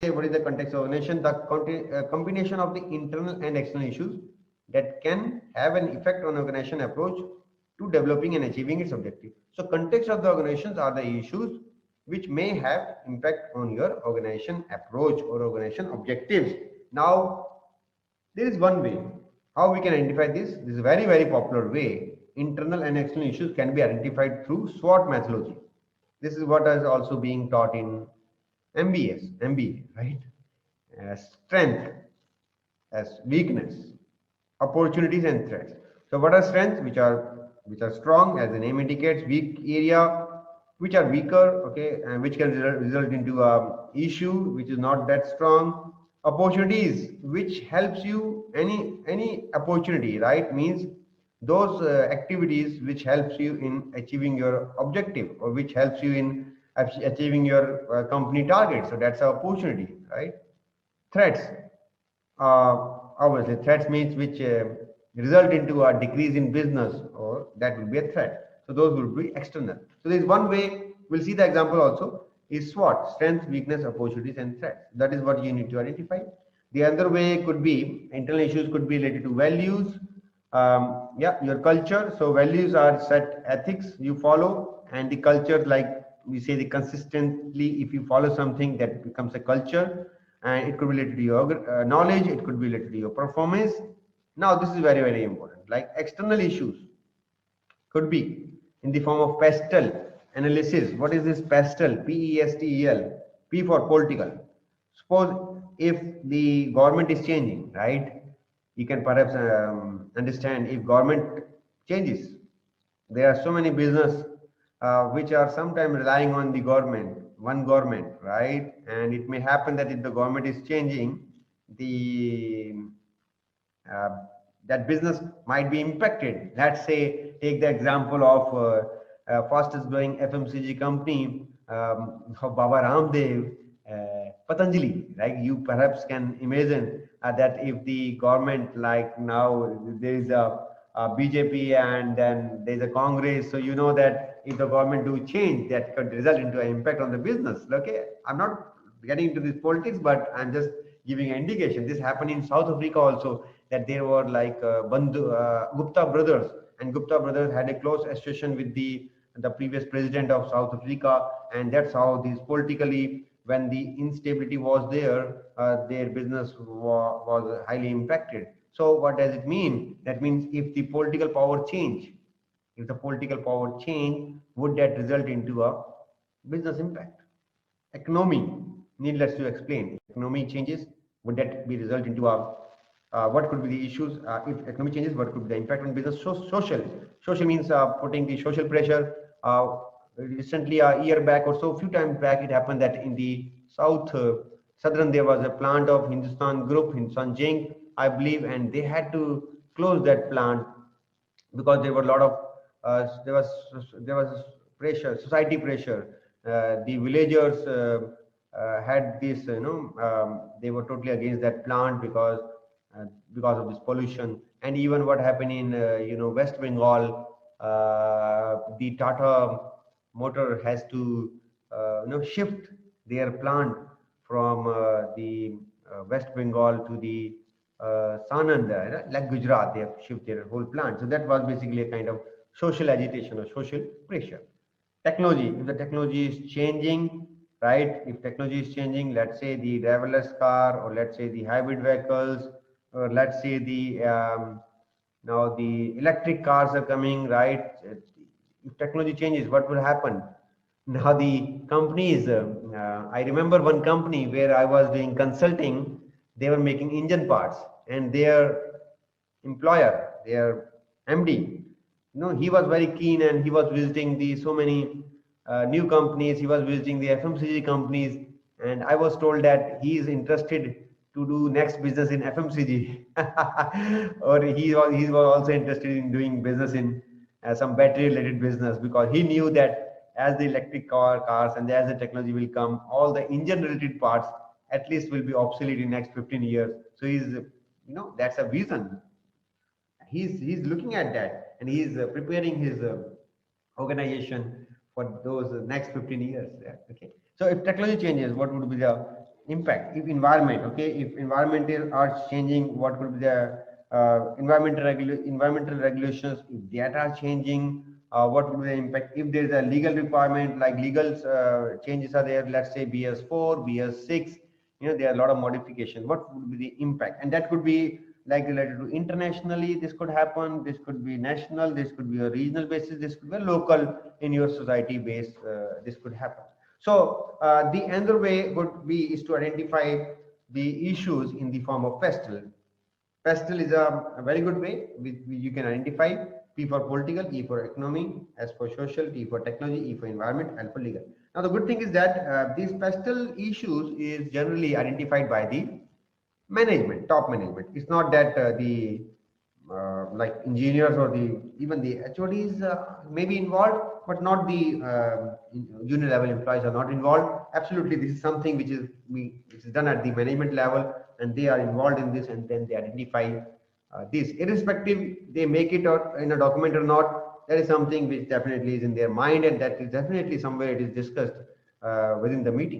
what is the context of organization? The combination of the internal and external issues that can have an effect on organization approach to developing and achieving its objective. So context of the organizations are the issues which may have impact on your organization approach or organization objectives. Now, there is one way how we can identify this. This is a very, very popular way. Internal and external issues can be identified through SWOT methodology. This is what is also being taught in MBA, right? As strength, as weakness, opportunities and threats. So what are strengths? Which are strong, as the name indicates. Weak area, which are weaker, okay, and which can result into a issue which is not that strong. Opportunities, which helps you, any opportunity, right, means those activities which helps you in achieving your objective, or which helps you in achieving your company target. So that's an opportunity, right? Threats, obviously threats means which result into a decrease in business, or that will be a threat. So those will be external. So there is one way, we'll see the example also, is SWOT: strength, weakness, opportunities and threats. That is what you need to identify. The other way could be, internal issues could be related to values, yeah, your culture. So values are set ethics you follow, and the culture, like we say, the consistently, if you follow something, that becomes a culture. And it could be related to your knowledge, it could be related to your performance. Now this is very, very important. Like external issues could be in the form of pestle analysis. What is this pestle? PESTEL. P for political. Suppose if the government is changing, right? You can perhaps understand, if government changes, there are so many business which are sometimes relying on the government, one government, right? And it may happen that if the government is changing, the that business might be impacted. Let's say, take the example of fastest growing FMCG company of Baba Ramdev, Patanjali. Like, you perhaps can imagine that if the government, like now there is a BJP and then there's a Congress, so you know that if the government do change, that could result into an impact on the business. Okay, I'm not getting into this politics, but I'm just giving an indication. This happened in South Africa also, that there were like Gupta brothers, and Gupta brothers had a close association with the previous president of South Africa, and that's how this politically, when the instability was there, their business was highly impacted. So what does it mean? That means if the political power change, would that result into a business impact? Economy, needless to explain. Economy changes, would that be result into a what could be the issues? If economy changes, what could be the impact on business? Social means putting the social pressure. Recently, a year back or so, a few times back, it happened that in the southern, there was a plant of Hindustan Group, Hindustan Zinc, I believe, and they had to close that plant because there were a lot of there was pressure, society pressure. The villagers had this, they were totally against that plant because of this pollution. And even what happened in West Bengal, the Tata Motor has to shift their plant from the West Bengal to the Sanand, like Gujarat. They have shifted their whole plant. So that was basically a kind of social agitation or social pressure. Technology, if the technology is changing, right? If technology is changing, let's say the driverless car, or let's say the hybrid vehicles, or let's say the now the electric cars are coming, right? If technology changes, what will happen? Now the companies, I remember one company where I was doing consulting. They were making engine parts, and their employer, their MD, he was very keen, and he was visiting the so many new companies. He was visiting the FMCG companies, and I was told that he is interested to do next business in FMCG, or he was also interested in doing business in some battery related business, because he knew that as the electric cars and as the technology will come, all the engine related parts at least will be obsolete in next 15 years. So he's, that's a vision. He's looking at that, and he's preparing his organization for those next 15 years. Yeah, okay. So if technology changes, what would be the impact. If environment, okay, if environmental are changing, what could be the environmental regulations? If that are changing, what would be the impact? If there is a legal requirement, like legal changes are there, let's say BS4, BS6, there are a lot of modification. What would be the impact? And that could be like related to internationally, this could happen, this could be national, this could be a regional basis, this could be a local in your society base, this could happen. So the another way would be is to identify the issues in the form of pestle. Pestle is a very good way with you can identify P for political, E for economy, S for social, T for technology, E for environment, L for legal. Now the good thing is that these pestle issues is generally identified by the management, top management. It's not that the like engineers or the even the HODs may be involved, but not the junior level employees are not involved. Absolutely, this is something which is done at the management level, and they are involved in this, and then they identify this. Irrespective, they make it or in a document or not, that is something which definitely is in their mind, and that is definitely somewhere it is discussed within the meeting.